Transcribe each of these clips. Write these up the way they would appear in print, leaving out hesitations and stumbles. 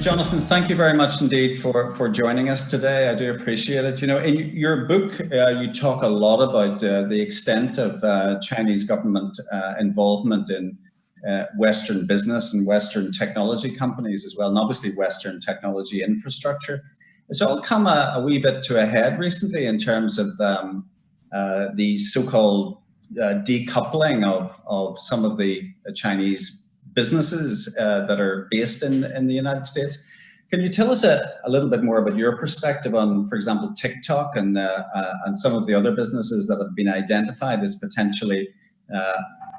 Jonathan, thank you very much indeed for joining us today. I do appreciate it. You know, in your book, you talk a lot about the extent of Chinese government involvement in Western business and Western technology companies as well, and obviously Western technology infrastructure. It's all come a wee bit to a head recently in terms of the so-called decoupling of some of the Chinese businesses that are based in the United States. Can you tell us a little bit more about your perspective on, for example, TikTok and some of the other businesses that have been identified as potentially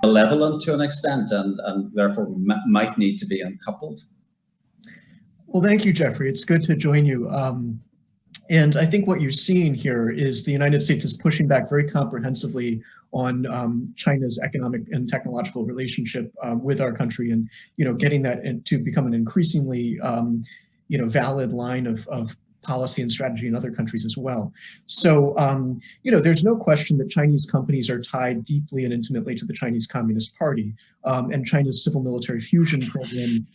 malevolent to an extent and therefore might need to be uncoupled? Well, thank you, Jeffrey. It's good to join you. And I think what you're seeing here is the United States is pushing back very comprehensively on China's economic and technological relationship with our country, and getting that to become an increasingly valid line of policy and strategy in other countries as well. So there's no question that Chinese companies are tied deeply and intimately to the Chinese Communist Party, and China's civil military fusion program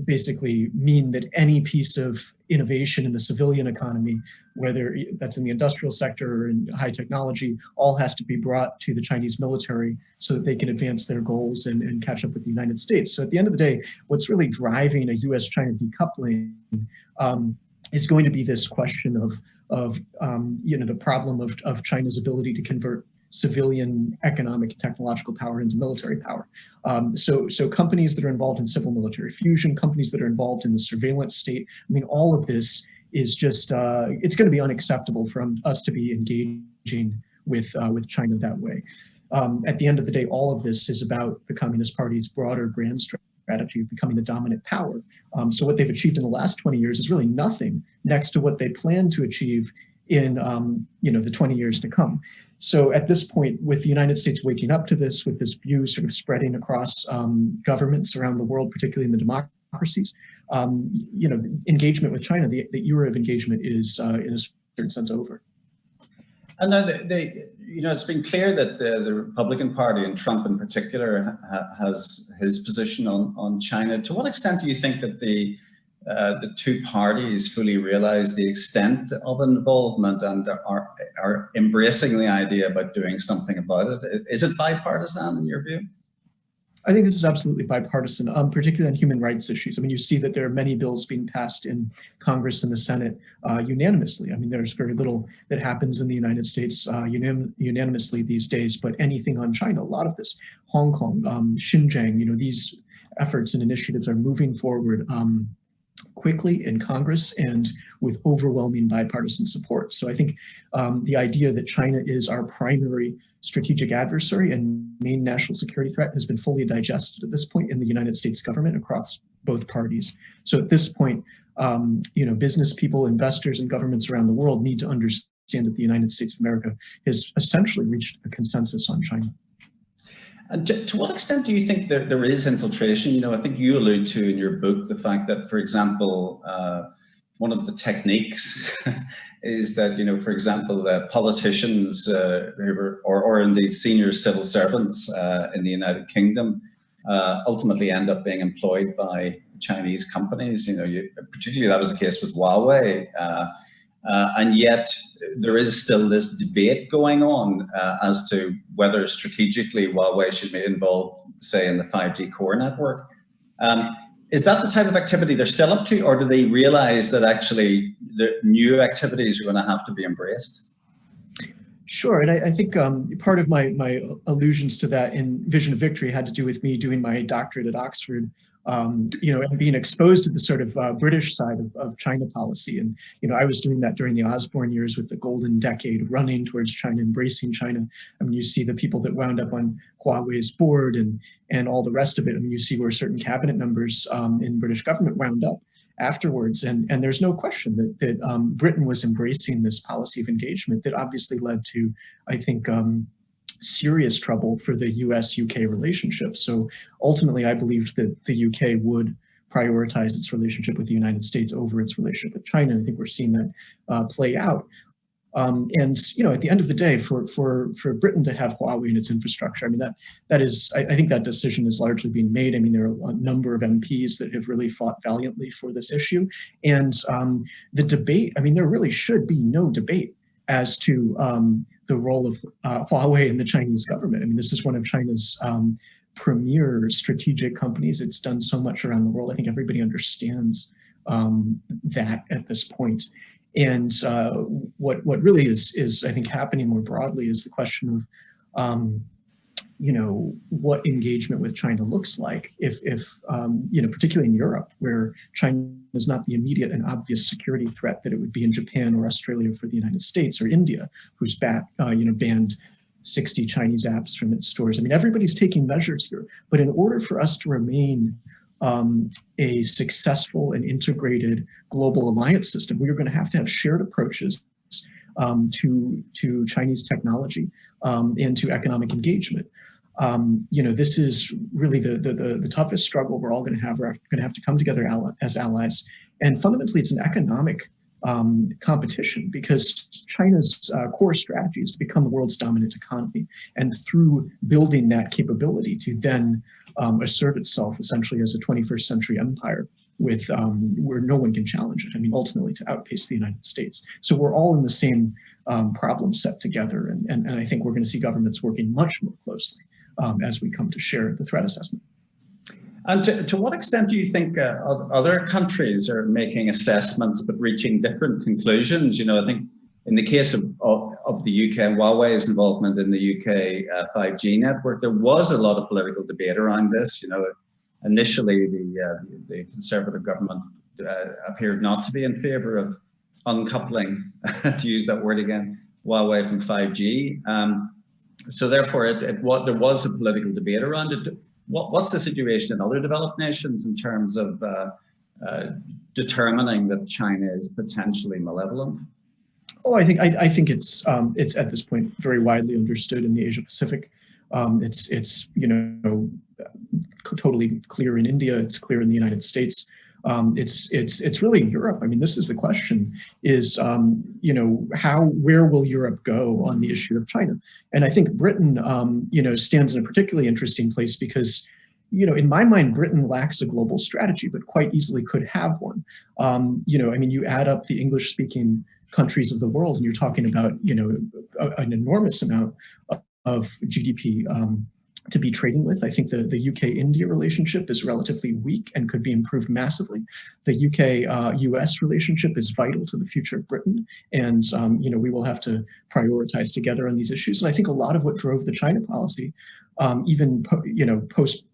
basically mean that any piece of innovation in the civilian economy, whether that's in the industrial sector or in high technology, all has to be brought to the Chinese military so that they can advance their goals and catch up with the United States. So at the end of the day, what's really driving a US-China decoupling is going to be this question of the problem of China's ability to convert civilian economic and technological power into military power. So companies that are involved in civil military fusion, companies that are involved in the surveillance state, I mean, all of this is just, it's going to be unacceptable for us to be engaging with China that way. At the end of the day, all of this is about the Communist Party's broader grand strategy of becoming the dominant power. So what they've achieved in the last 20 years is really nothing next to what they plan to achieve in the 20 years to come. So at this point, with the United States waking up to this, with this view sort of spreading across governments around the world, particularly in the democracies, engagement with China, the era of engagement is in a certain sense over. And now it's been clear that the Republican Party and Trump in particular has his position on China. To what extent do you think that the two parties fully realize the extent of involvement and are embracing the idea about doing something about it? Is it bipartisan in your view? I think this is absolutely bipartisan, particularly on human rights issues. I mean, you see that there are many bills being passed in Congress and the Senate unanimously. I mean, there's very little that happens in the United States unanimously these days, but anything on China, a lot of this, Hong Kong, Xinjiang, these efforts and initiatives are moving forward quickly in Congress and with overwhelming bipartisan support. So I think the idea that China is our primary strategic adversary and main national security threat has been fully digested at this point in the United States government across both parties. So at this point, business people, investors, and governments around the world need to understand that the United States of America has essentially reached a consensus on China. And to what extent do you think there is infiltration? I think you allude to in your book the fact that, for example, one of the techniques is that, for example, politicians or indeed senior civil servants in the United Kingdom ultimately end up being employed by Chinese companies. Particularly that was the case with Huawei. And yet there is still this debate going on as to whether strategically Huawei should be involved, say, in the 5G core network. Is that the type of activity they're still up to, or do they realize that actually the new activities are going to have to be embraced? Sure, and I think part of my allusions to that in Vision of Victory had to do with me doing my doctorate at Oxford, and being exposed to the sort of British side of China policy. And, I was doing that during the Osborne years with the golden decade running towards China, embracing China. I mean, you see the people that wound up on Huawei's board and all the rest of it. I mean, you see where certain cabinet members in British government wound up afterwards. And there's no question that Britain was embracing this policy of engagement that obviously led to, I think, serious trouble for the US-UK relationship. So ultimately, I believed that the UK would prioritize its relationship with the United States over its relationship with China. I think we're seeing that play out. And at the end of the day, for Britain to have Huawei in its infrastructure, I mean that is, I think that decision is largely being made. I mean, there are a number of MPs that have really fought valiantly for this issue, and the debate. I mean, there really should be no debate as to the role of Huawei in the Chinese government. I mean, this is one of China's premier strategic companies. It's done so much around the world. I think everybody understands that at this point. And what really is I think happening more broadly is the question of what engagement with China looks like if particularly in Europe, where China is not the immediate and obvious security threat that it would be in Japan or Australia for the United States, or India, who's banned 60 Chinese apps from its stores. I mean, everybody's taking measures here, but in order for us to remain a successful and integrated global alliance system, we are going to have shared approaches to Chinese technology and to economic engagement. This is really the toughest struggle we're all going to have. We're going to have to come together as allies, and fundamentally, it's an economic competition, because China's core strategy is to become the world's dominant economy, and through building that capability to then assert itself essentially as a 21st century empire with where no one can challenge it. I mean, ultimately to outpace the United States. So we're all in the same problem set together, and I think we're going to see governments working much more closely as we come to share the threat assessment. And to what extent do you think other countries are making assessments but reaching different conclusions? I think in the case of the UK and Huawei's involvement in the UK 5G network, there was a lot of political debate around this. Initially the Conservative government appeared not to be in favour of uncoupling, to use that word again, Huawei from 5G. So therefore, there was a political debate around it. What's the situation in other developed nations in terms of determining that China is potentially malevolent? Oh, I think it's at this point very widely understood in the Asia Pacific. It's totally clear in India. It's clear in the United States. It's really Europe. I mean, this is the question: is where will Europe go on the issue of China? And I think Britain, stands in a particularly interesting place because, in my mind, Britain lacks a global strategy, but quite easily could have one. You add up the English-speaking countries of the world, and you're talking about, an enormous amount of GDP to be trading with. I think the UK-India relationship is relatively weak and could be improved massively. The UK-US relationship is vital to the future of Britain, and we will have to prioritize together on these issues. And I think a lot of what drove the China policy, even post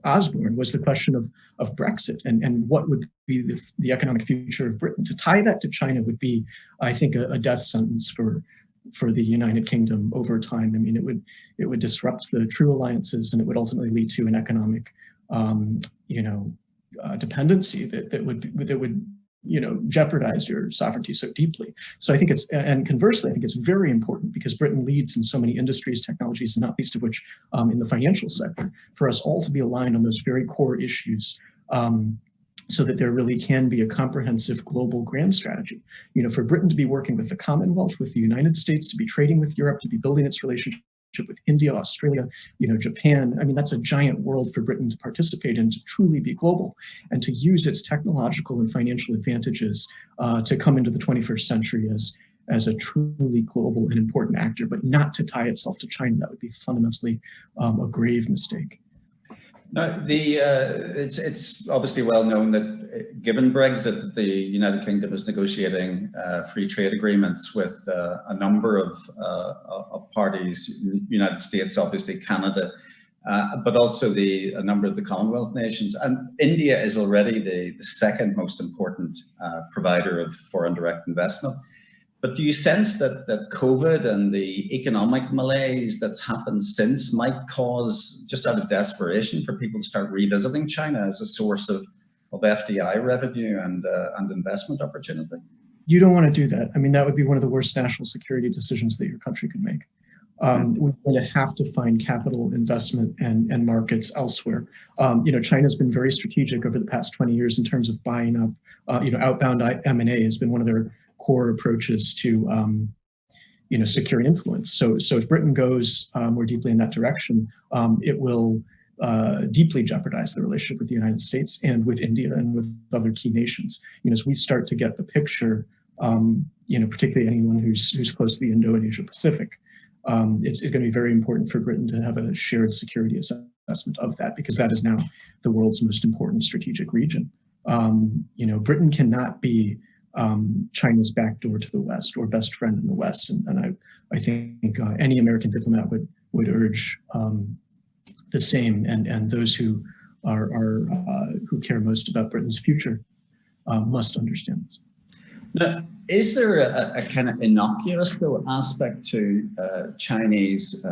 Osborne, was the question of Brexit and what would be the economic future of Britain. To tie that to China would be, I think, a death sentence for the United Kingdom over time. I mean, it would disrupt the true alliances, and it would ultimately lead to an economic, dependency that would jeopardize your sovereignty so deeply. So I think and conversely, I think it's very important, because Britain leads in so many industries, technologies, and not least of which in the financial sector, for us all to be aligned on those very core issues. So that there really can be a comprehensive global grand strategy. For Britain to be working with the Commonwealth, with the United States, to be trading with Europe, to be building its relationship with India, Australia, Japan. I mean, that's a giant world for Britain to participate in, to truly be global, and to use its technological and financial advantages to come into the 21st century as a truly global and important actor, but not to tie itself to China. That would be fundamentally a grave mistake. Now, it's obviously well known that given Brexit, the United Kingdom is negotiating free trade agreements with a number of parties, United States, obviously Canada, but also a number of the Commonwealth nations. And India is already the second most important provider of foreign direct investment. But do you sense that COVID and the economic malaise that's happened since might cause, just out of desperation, for people to start revisiting China as a source of FDI revenue and investment opportunity? You don't want to do that. I mean, that would be one of the worst national security decisions that your country could make. We're going to have to find capital investment and markets elsewhere. China's been very strategic over the past 20 years in terms of buying up, outbound M&A has been one of their core approaches to secure influence. So if Britain goes more deeply in that direction, it will deeply jeopardize the relationship with the United States and with India and with other key nations. As we start to get the picture, particularly anyone who's close to the Indo and Asia Pacific, it's going to be very important for Britain to have a shared security assessment of that, because that is now the world's most important strategic region. Britain cannot be China's backdoor to the West or best friend in the West, and I think any American diplomat would urge the same, and those who who care most about Britain's future must understand this. Now, is there a kind of innocuous, though, aspect to Chinese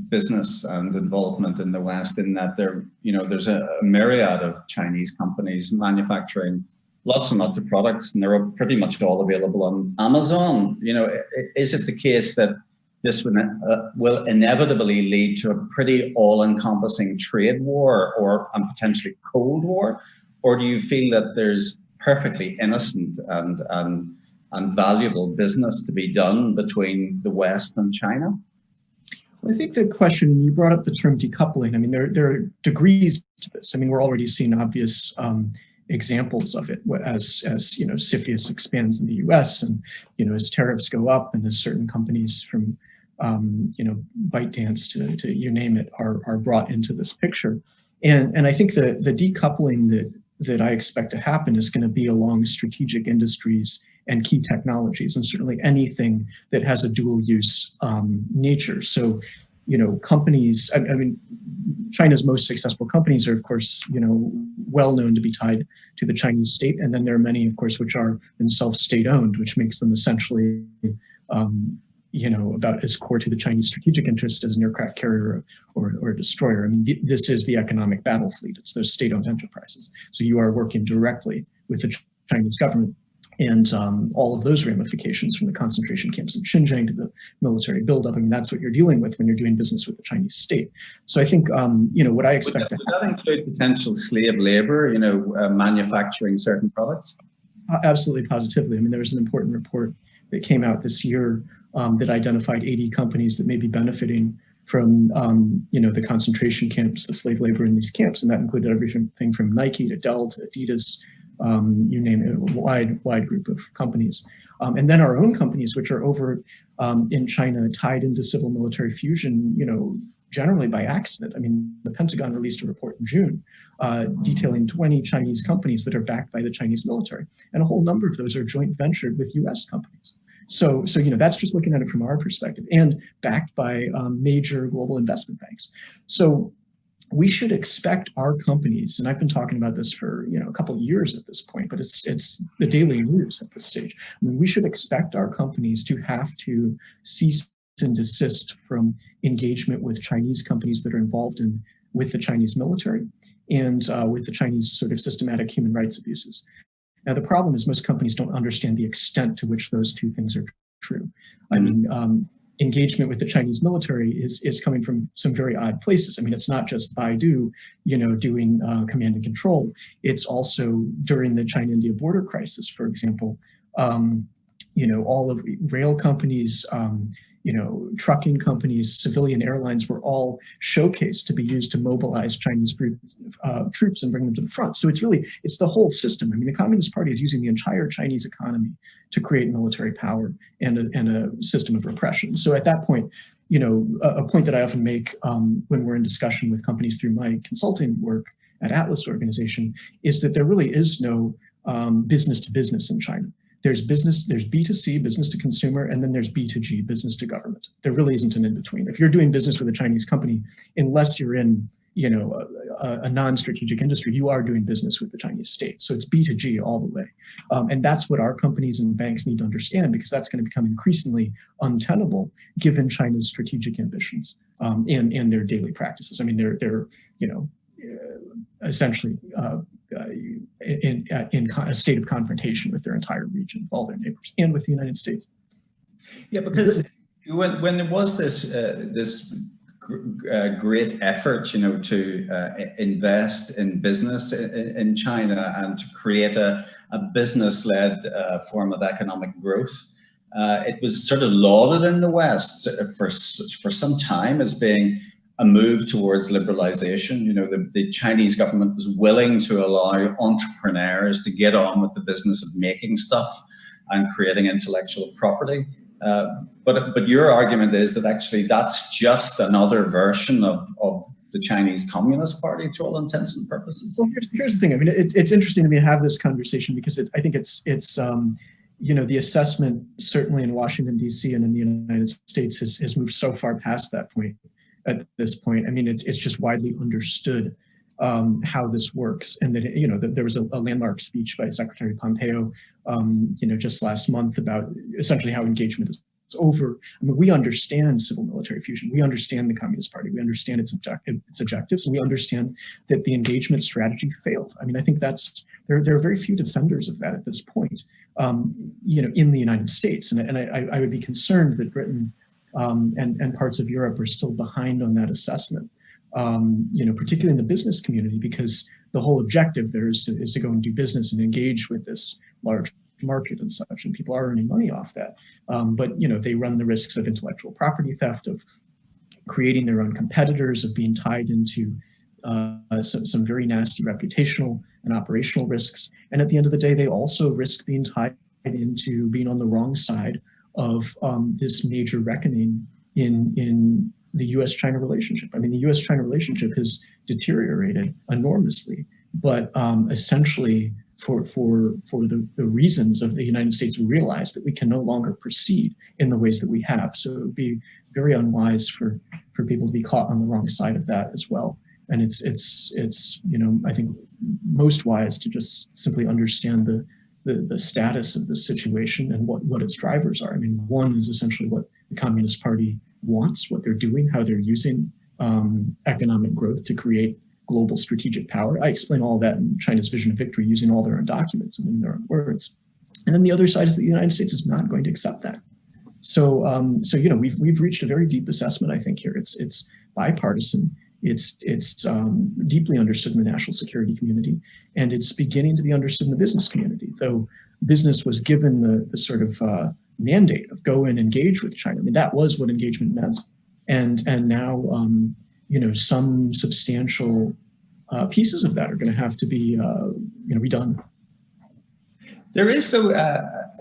business and involvement in the West, in that there's a myriad of Chinese companies manufacturing lots and lots of products, and they're pretty much all available on Amazon? Is it the case that this will inevitably lead to a pretty all-encompassing trade war and potentially Cold War? Or do you feel that there's perfectly innocent and valuable business to be done between the West and China? I think the question, you brought up the term decoupling. I mean, there are degrees to this. I mean, we're already seeing obvious examples of it as CFIUS expands in the US, and as tariffs go up, and as certain companies from ByteDance to you name it are brought into this picture. And I think the decoupling that I expect to happen is going to be along strategic industries and key technologies, and certainly anything that has a dual use nature. So, companies, I mean, China's most successful companies are, of course, well known to be tied to the Chinese state. And then there are many, of course, which are themselves state-owned, which makes them essentially, about as core to the Chinese strategic interest as an aircraft carrier or a destroyer. I mean, this is the economic battle fleet. It's those state-owned enterprises. So you are working directly with the Chinese government, and all of those ramifications, from the concentration camps in Xinjiang to the military buildup. I mean, that's what you're dealing with when you're doing business with the Chinese state. So I think, what I expect would that include potential slave labor, manufacturing certain products? Absolutely, positively. I mean, there was an important report that came out this year that identified 80 companies that may be benefiting from, the concentration camps, the slave labor in these camps. And that included everything from Nike to Dell to Adidas, you name it, a wide group of companies. And then our own companies, which are over in China, tied into civil military fusion, generally by accident. I mean, the Pentagon released a report in June detailing 20 Chinese companies that are backed by the Chinese military. And a whole number of those are joint ventured with US companies. So that's just looking at it from our perspective, and backed by major global investment banks. So we should expect our companies, and I've been talking about this for a couple of years at this point, but it's the daily news at this stage. I mean, we should expect our companies to have to cease and desist from engagement with Chinese companies that are involved with the Chinese military and with the Chinese sort of systematic human rights abuses. Now, the problem is most companies don't understand the extent to which those two things are true. I mean, engagement with the Chinese military is coming from some very odd places. I mean, it's not just Baidu, doing command and control. It's also during the China-India border crisis, for example, all of rail companies, trucking companies, civilian airlines were all showcased to be used to mobilize Chinese troops and bring them to the front. So it's the whole system. I mean, the Communist Party is using the entire Chinese economy to create military power and a system of repression. So at that point, a point that I often make when we're in discussion with companies through my consulting work at Atlas Organization is that there really is no business to business in China. There's B2C, business to consumer, and then there's B2G, business to government. There really isn't an in-between. If you're doing business with a Chinese company, unless you're in, a non-strategic industry, you are doing business with the Chinese state. So it's B2G all the way. And that's what our companies and banks need to understand, because that's going to become increasingly untenable given China's strategic ambitions and their daily practices. I mean, they're essentially in a state of confrontation with their entire region, with all their neighbors, and with the United States. Yeah, because when there was this great effort, to invest in business in China and to create a business-led form of economic growth, it was sort of lauded in the West for some time as being a move towards liberalization. You know, the Chinese government was willing to allow entrepreneurs to get on with the business of making stuff and creating intellectual property. But your argument is that actually that's just another version of the Chinese Communist Party to all intents and purposes. Well, here's the thing. I mean, it's interesting to me to have this conversation because I think it's you know, the assessment certainly in Washington, D.C. and in the United States has moved so far past that point at this point. I mean, it's just widely understood how this works. And that, you know, that there was a landmark speech by Secretary Pompeo, you know, just last month about essentially how engagement is over. I mean, we understand civil military fusion. We understand the Communist Party. We understand its objectives, and we understand that the engagement strategy failed. I mean, I think that's, there are very few defenders of that at this point, you know, in the United States. And I would be concerned that Britain and parts of Europe are still behind on that assessment, you know, particularly in the business community, because the whole objective there is to go and do business and engage with this large market and such, and people are earning money off that. But, you know, they run the risks of intellectual property theft, of creating their own competitors, of being tied into some very nasty reputational and operational risks. And at the end of the day, they also risk being tied into being on the wrong side of this major reckoning in the US-China relationship. I mean, the US-China relationship has deteriorated enormously, but essentially for the reasons of the United States, we realize that we can no longer proceed in the ways that we have. So it would be very unwise for people to be caught on the wrong side of that as well. And it's you know, I think most wise to just simply understand the status of the situation and what its drivers are. I mean, one is essentially what the Communist Party wants, what they're doing, how they're using economic growth to create global strategic power. I explain all that in China's Vision of Victory using all their own documents and in their own words. And then the other side is that the United States is not going to accept that. So, you know, we've reached a very deep assessment, I think, here. It's bipartisan. It's deeply understood in the national security community, and it's beginning to be understood in the business community. Though business was given the sort of mandate of go and engage with China. I mean, that was what engagement meant, and now you know, some substantial pieces of that are going to have to be you know, redone. There is, though,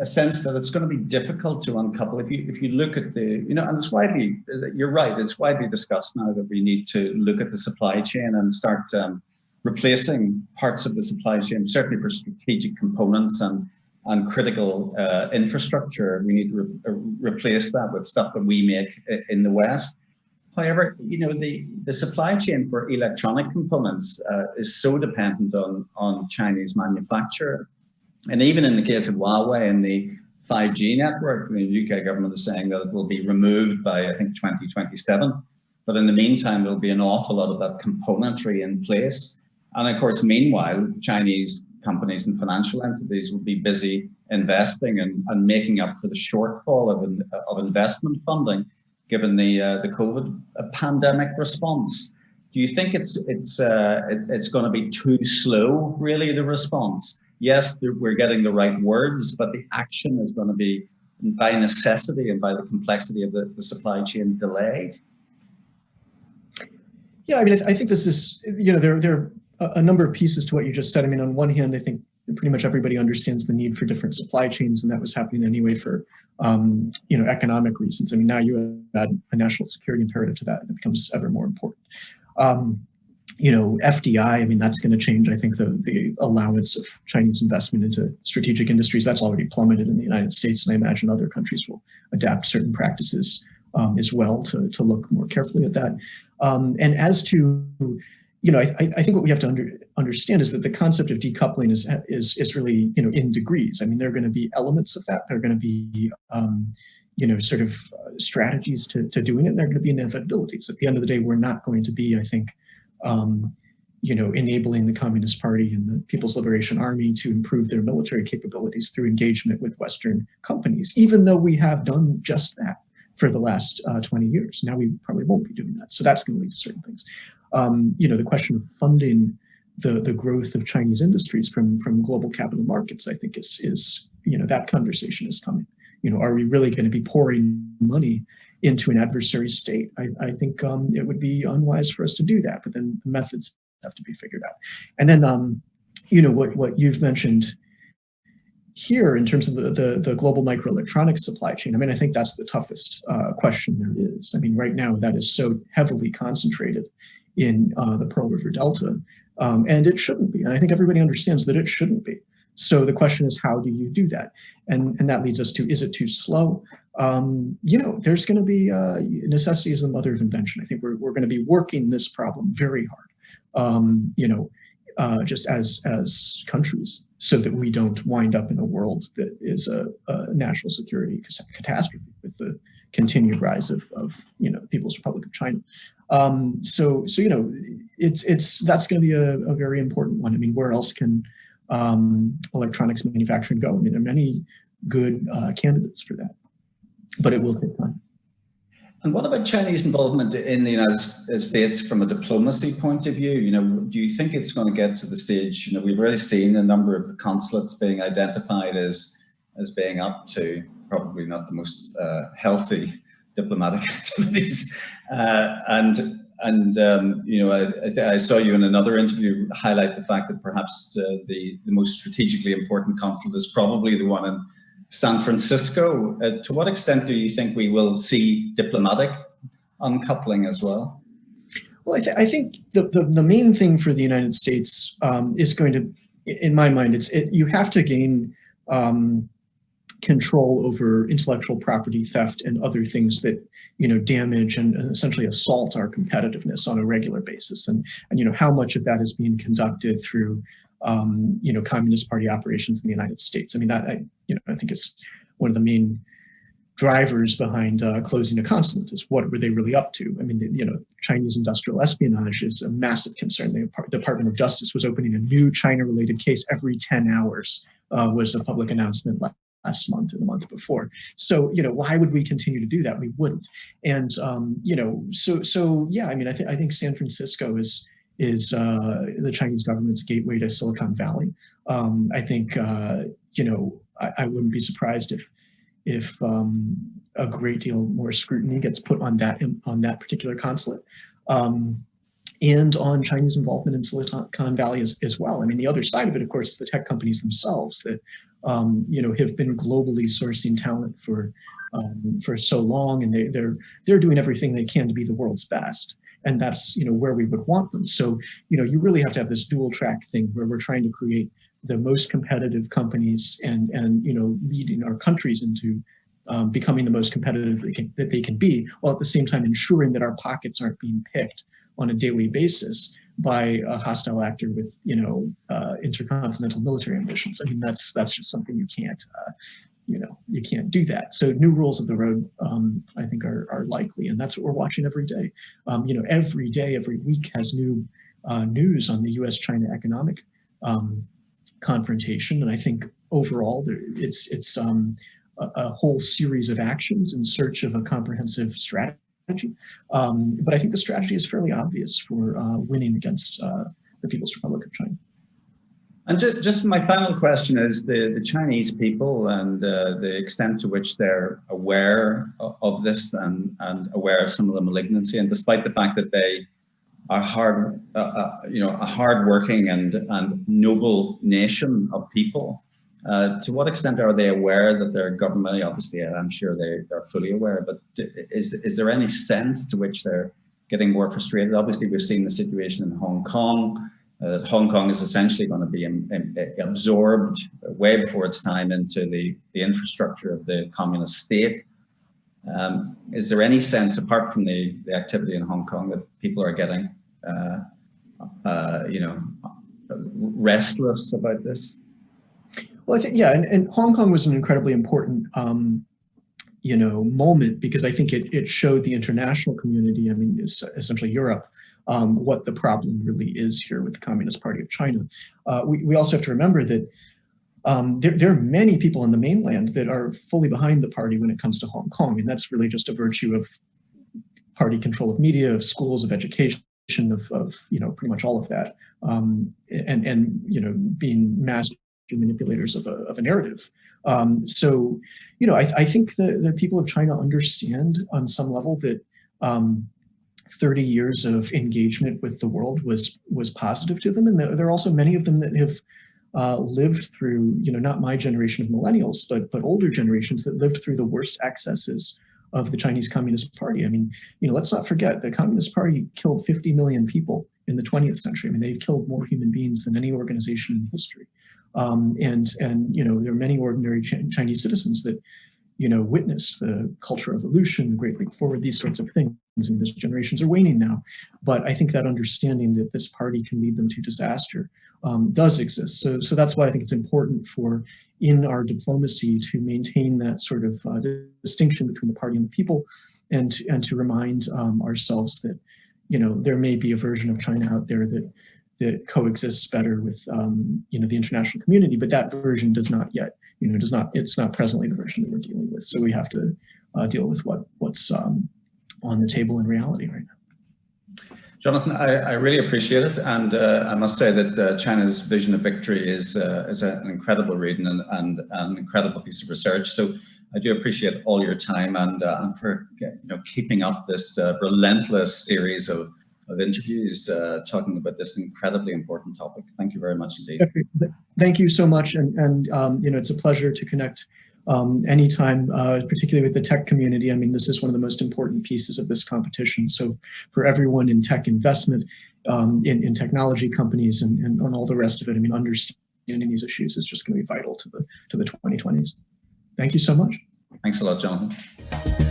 a sense that it's going to be difficult to uncouple. If you look at the, you know, and it's widely, you're right, it's widely discussed now that we need to look at the supply chain and start replacing parts of the supply chain, certainly for strategic components and critical infrastructure. We need to replace that with stuff that we make in the West. However, you know, the supply chain for electronic components is so dependent on Chinese manufacture. And even in the case of Huawei and the 5G network, the UK government is saying that it will be removed by, I think, 2027. But in the meantime, there'll be an awful lot of that componentry in place. And of course, meanwhile, Chinese companies and financial entities will be busy investing and making up for the shortfall of investment funding, given the COVID pandemic response. Do you think it's going to be too slow, really, the response? Yes, we're getting the right words, but the action is going to be, by necessity and by the complexity of the supply chain, delayed. Yeah, I mean, I think this is, you know, there are a number of pieces to what you just said. I mean, on one hand, I think pretty much everybody understands the need for different supply chains, and that was happening anyway for, you know, economic reasons. I mean, now you add a national security imperative to that, and it becomes ever more important. You know, FDI, I mean, that's going to change, I think, the allowance of Chinese investment into strategic industries. That's already plummeted in the United States, and I imagine other countries will adapt certain practices as well to look more carefully at that. And as to, you know, I think what we have to understand is that the concept of decoupling is really, you know, in degrees. I mean, there are going to be elements of that. There are going to be, you know, sort of strategies to doing it. And there are going to be inevitabilities. At the end of the day, we're not going to be, I think, you know, enabling the Communist Party and the People's Liberation Army to improve their military capabilities through engagement with Western companies, even though we have done just that for the last 20 years. Now we probably won't be doing that. So that's going to lead to certain things. You know, the question of funding the growth of Chinese industries from global capital markets, I think is, you know, that conversation is coming. are we really going to be pouring money into an adversary state? I think it would be unwise for us to do that, but then the methods have to be figured out. And then, what you've mentioned here in terms of the global microelectronics supply chain, I mean, I think that's the toughest question there is. I mean, right now that is so heavily concentrated in the Pearl River Delta, and it shouldn't be. And I think everybody understands that it shouldn't be. So the question is, how do you do that? And that leads us to, is it too slow? There's going to be necessity is the mother of invention. I think we're going to be working this problem very hard, just as countries, so that we don't wind up in a world that is a national security catastrophe with the continued rise of the People's Republic of China. That's going to be a very important one. I mean, where else can electronics manufacturing go? I mean, there are many good candidates for that, but it will take time. And what about Chinese involvement in the United States from a diplomacy point of view? Do you think it's going to get to the stage? We've already seen a number of the consulates being identified as being up to probably not the most healthy diplomatic activities. I saw you in another interview highlight the fact that perhaps the most strategically important consulate is probably the one in San Francisco. To what extent do you think we will see diplomatic uncoupling as well? Well, I think the main thing for the United States is going to, in my mind, you have to gain control over intellectual property theft and other things that damage and essentially assault our competitiveness on a regular basis, and how much of that is being conducted through Communist Party operations in the United States. I mean, that I think is one of the main drivers behind closing a consulate is what were they really up to? I mean, Chinese industrial espionage is a massive concern. The Department of Justice was opening a new China-related case every 10 hours, was a public announcement last month or the month before. So, why would we continue to do that? We wouldn't. And, yeah, I mean, I think San Francisco is the Chinese government's gateway to Silicon Valley. I think, I wouldn't be surprised if a great deal more scrutiny gets put on that particular consulate, and on Chinese involvement in Silicon Valley as well. I mean, the other side of it, of course, is the tech companies themselves that have been globally sourcing talent for so long, and they're doing everything they can to be the world's best. And that's where we would want them. So you really have to have this dual track thing where we're trying to create the most competitive companies and leading our countries into becoming the most competitive that they can be, while at the same time ensuring that our pockets aren't being picked on a daily basis by a hostile actor with intercontinental military ambitions. I mean, that's just something you can't you can't do that. So new rules of the road, I think, are likely, and that's what we're watching every day. Every day, every week has new news on the U.S.-China economic confrontation, and I think overall it's a whole series of actions in search of a comprehensive strategy. But I think the strategy is fairly obvious for winning against the People's Republic of China. And just my final question is the Chinese people and the extent to which they're aware of this and aware of some of the malignancy, and despite the fact that they are a hardworking and noble nation of people, to what extent are they aware that their government, obviously I'm sure they're fully aware, but is there any sense to which they're getting more frustrated? Obviously we've seen the situation in Hong Kong. Hong Kong is essentially going to be absorbed way before its time into the infrastructure of the communist state. Is there any sense, apart from the activity in Hong Kong, that people are getting, restless about this? Well, I think, yeah, and Hong Kong was an incredibly important, moment, because I think it showed the international community, I mean, essentially Europe, what the problem really is here with the Communist Party of China. We also have to remember that there are many people in the mainland that are fully behind the party when it comes to Hong Kong, and that's really just a virtue of party control of media, of schools, of education, of pretty much all of that, and being mass manipulators of a narrative. So, you know, I think the people of China understand on some level that 30 years of engagement with the world was positive to them. And there are also many of them that have lived through, you know, not my generation of millennials, but older generations that lived through the worst excesses of the Chinese Communist Party. I mean, you know, let's not forget the Communist Party killed 50 million people in the 20th century. I mean, they've killed more human beings than any organization in history. And you know, there are many ordinary Chinese citizens that, you know, witnessed the Cultural Revolution, the Great Leap Forward, these sorts of things. And these generations are waning now. But I think that understanding that this party can lead them to disaster does exist. So that's why I think it's important for, in our diplomacy, to maintain that sort of distinction between the party and the people, and to remind ourselves that, you know, there may be a version of China out there that coexists better with, you know, the international community, but that version does not yet, you know, it's not presently the version that we're dealing with. So we have to deal with what's on the table in reality right now. Jonathan, I really appreciate it, and I must say that China's Vision of Victory is an incredible read and an incredible piece of research. So I do appreciate all your time and for, you know, keeping up this relentless series of interviews talking about this incredibly important topic. Thank you very much indeed. Thank you so much, and you know, it's a pleasure to connect anytime, particularly with the tech community. I mean, this is one of the most important pieces of this competition. So for everyone in tech investment, in technology companies and on all the rest of it, I mean, understanding these issues is just going to be vital to the 2020s. Thank you so much. Thanks a lot, Jonathan.